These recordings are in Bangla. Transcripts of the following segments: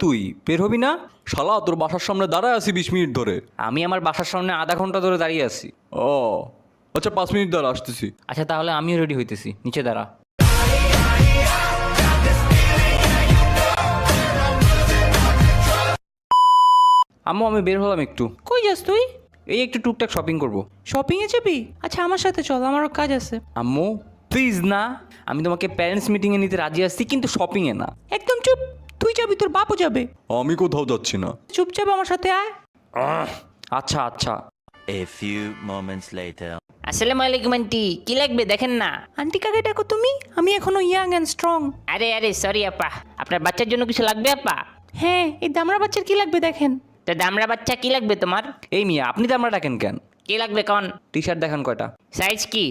তুই বের হবি না? শালা তোর বাসার সামনে দাঁড়ায় আছি 20 মিনিট ধরে। আমি আমার বাসার সামনে আধা ঘন্টা ধরে দাঁড়িয়ে আছি। ও আচ্ছা 5 মিনিট দাঁড়া আসতেছি। আচ্ছা তাহলে আমিও রেডি হইতেছি, নিচে দাঁড়া। আম্মু আমি বের হলাম একটু। কই যাস তুই? এই একটু টুকটাক শপিং করব। শপিং এ যাবি? আচ্ছা আমার সাথে চল, আমারও কাজ আছে। আম্মু প্লিজ না, আমি তোমাকে প্যারেন্টস মিটিংয়ে নিতে রাজি আছি, কিন্তু শপিংয়ে না। একদম চুপ। তুই যাবি, তোর বাপও যাবে। আমি কোথাও যাচ্ছি না। চুপচাপ আমার সাথে আয়। আচ্ছা আচ্ছা। A few moments later. আসসালামু আলাইকুম আন্টি, কি লাগবে দেখেন না। আন্টি কাকে ডাকো তুমি? আমি এখনো ইয়াং অ্যান্ড স্ট্রং। আরে সরি আপা, আপনার বাচ্চার জন্য কিছু লাগবে আপা? হ্যাঁ, এই দামড়া বাচ্চার কি লাগবে দেখেন। তো দামড়া বাচ্চা কি লাগবে তোমার? এই মিয়া আপনি তো আমরা ডাকেন কেন? কি লাগবে কন? টি শার্ট দেখান কয়টা। সাইজ কি?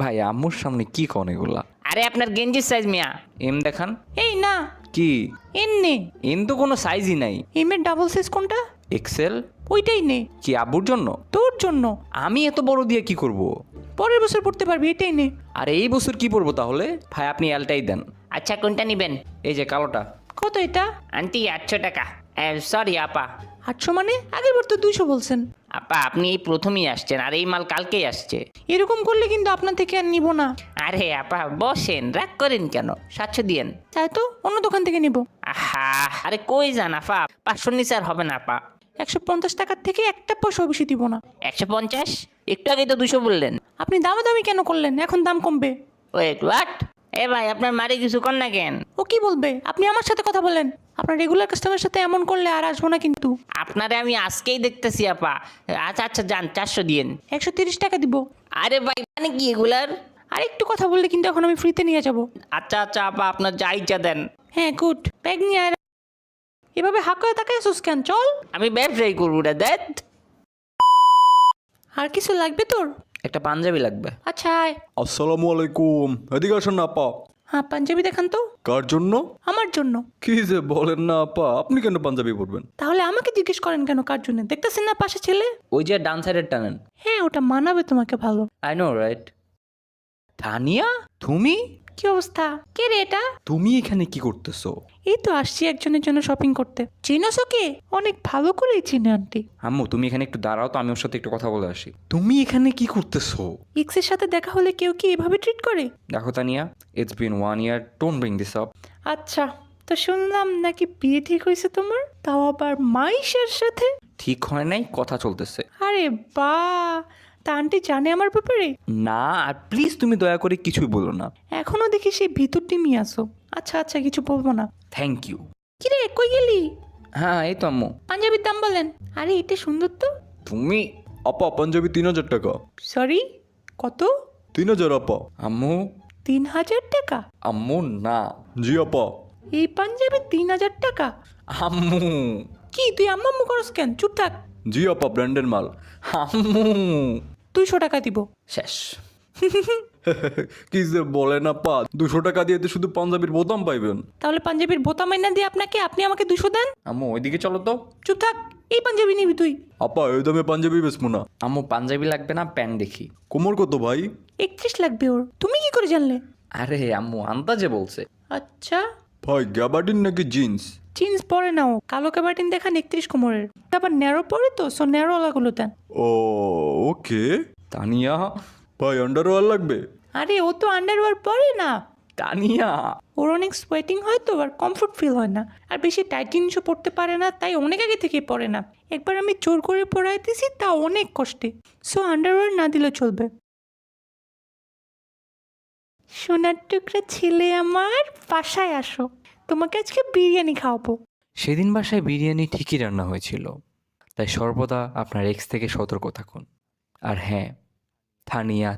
ভাই আম্মুর সামনে কি কন এগুলা? আরে আপনার গেঞ্জির সাইজ মিয়া। এম দেখান। এই না, কি এন নে। এম তো কোনো সাইজই নাই। এম এর ডাবল সাইজ কোনটা? এক্সেল। ওইটাই নে। কি আব্বুর জন্য? তোর জন্য। আমি এত বড় দিয়ে কি করব? পরের বছর পড়তে পারবি, এটাই নে। আর এই বছর কি পরবো তাহলে? ভাই আপনি এলটাই দেন। আচ্ছা কোনটা নিবেন? এই যে কালোটা। কত এটা? আন্টি 800 টাকা। সরি আপা। 800 মানে? আগের বার তো 200 বলছেন। আপা আপনি এই প্রথমেই আসছেন, আর এই মাল কালকেই আসছে। এরকম করলে কিন্তু আপনার থেকে আর নিব না। আরে আপা বসেন, রাগ করেন কেন? 700 দিয়েন। তাই তো, অন্য দোকান থেকে নিব। আহা, আরে কই যান আপা, 500 নিচে আর হবে না আপা। 150 টাকার থেকে একটা পয়সাও বেশি দিব না। 150? একটু আগে তো 200 বললেন। আপনি দামাদামি কেন করলেন? এখন দাম কমবে। Wait what? এ ভাই আপনার মারি কিছু কর না কেন? ও কি বলবে? আপনি আমার সাথে কথা বলেন। আপনার রেগুলার কাস্টমারের সাথে এমন করলে আর আসবো না কিন্তু। আপনারে আমি আজকেই দেখতেছি আপা। আচ্ছা যান, 400 দিয়েন। 130 টাকা দিব। আরে ভাই মানে কি এগুলার? আর একটু কথা বললে কিন্তু এখন আমি ফ্রিতে নিয়ে যাব। আচ্ছা আপা, আপনার যা ইচ্ছা দেন। হ্যাঁ গুড, ব্যাগ নিয়ে আয়। এভাবে হাঁ করে তাকায় আসুস কেন? চল। আমি ব্যবসায়ী করবো রে দেখ। আর কিছু লাগবে তোর? একটা পাঞ্জাবি লাগবে। আচ্ছা আয়। আসসালামু আলাইকুম। এদিকে আসেন না আপা। হ্যাঁ পাঞ্জাবি দেখান তো। কার জন্য? আমার জন্য। কি যে বলেন না আপা, আপনি কেন পাঞ্জাবি পরবেন? তাহলে আমাকে জিজ্ঞেস করেন কেন কার জন্য? দেখতেছেন না পাশে ছেলে? ওই যে ডান সাইডের টানেন। হ্যাঁ, ওটা মানাবে তোমাকে ভালো। I know right. তানিয়া তুমি? কি অবস্থা? কে রে এটা? তুমি এখানে কি করতেছো? এই তো আসছি একজনের জন্য শপিং করতে। চিনোস ওকে? অনেক ভালো করেই চিনে আন্টি। আম্মু তুমি এখানে একটু দাঁড়াও তো, আমি ওর সাথে একটু কথা বলে আসি। তুমি এখানে কি করতেছো? এক্সের সাথে দেখা হলে কেউ কি এভাবে ট্রিট করে? দেখো Tania, it's been 1 year, don't bring this up. আচ্ছা, তো শুনলাম নাকি বিয়ে ঠিক হয়েছে তোমার, তাও আবার মাইশার সাথে। ঠিক হয় নাই, কথা চলতেছে। আরে বা, তা আন্টি জানে আমার ব্যাপারে? না, আর প্লিজ তুমি দয়া করে কিছুই বলো না। এখনো দেখি সেই ভিতর টিমই আসো। আচ্ছা কিছু বলবো না। Thank you. কিরে কই গেলি? হ্যাঁ এই তো আম্মু। পাঞ্জাবির দাম বলেন। আরে এটা সুন্দর তো। তুমি? আপা পাঞ্জাবি 3000 টাকা। সরি, কত? 3000 আপা। আম্মু। 3000 টাকা? আম্মু না। জি আপা। এই পাঞ্জাবি 3000 টাকা? আম্মু। কি তুই আম্মু করস কেন? চুপ থাক। জি আপা, ব্র্যান্ডের মাল। আম্মু। 200 টাকা দিব। শেষ। কি যে বলেন আপা, 200 টাকা দিয়ে তো শুধু পাঞ্জাবির বোতাম পাইবেন। তাহলে পাঞ্জাবির বোতাম এনে দিয়ে আপনাকে, আপনি আমাকে 200 দেন। আম্মু ওইদিকে চলো তো। চুপ থাক। এই পাঞ্জাবি নিবি তুই? আপা এই দামে পাঞ্জাবি বেচবো না। আম্মু পাঞ্জাবি লাগবে না, প্যান্ট দেখি। কোমর কত ভাই? 31 লাগবে ওর। তুমি কি করে জানলে? আরে আম্মু আন্দাজে বলছে। আচ্ছা, ভাই গ্যাবার্ডিন নাকি জিন্স? জিন্স পরে নাও। কালো ক্যাবাটিন দেখান 31 কোমরের। আবার ন্যারো পরে তো, সো ন্যারোওয়ালাগুলো দেন। ও ওকে। তানিয়া। ভাই আন্ডারওয়্যার লাগবে? আরে ও তো আন্ডারওয়্যার পরে না। তানিয়া। ওর অনেক সোয়েটিং হয় তো, আর কমফোর্ট ফিল হয় না, আর বেশি টাইট জিনিসও পরতে পারে না, তাই অনেক আগে থেকে পরে না। একবার আমি জোর করে পরাইতেছি, তা অনেক কষ্টে। সো আন্ডারওয়্যার না দিলে চলবে। সোনার টুকরা ছেলে আমার, বাসায় আসো, তোমাকে আজকে বিরিয়ানি খাওয়াবো। সেদিন বাসায় বিরিয়ানি ঠিকই রান্না হয়েছিল, তাই সর্বদা আপনার এক্স থেকে সতর্ক থাকুন। আর হ্যাঁ, থানিয়া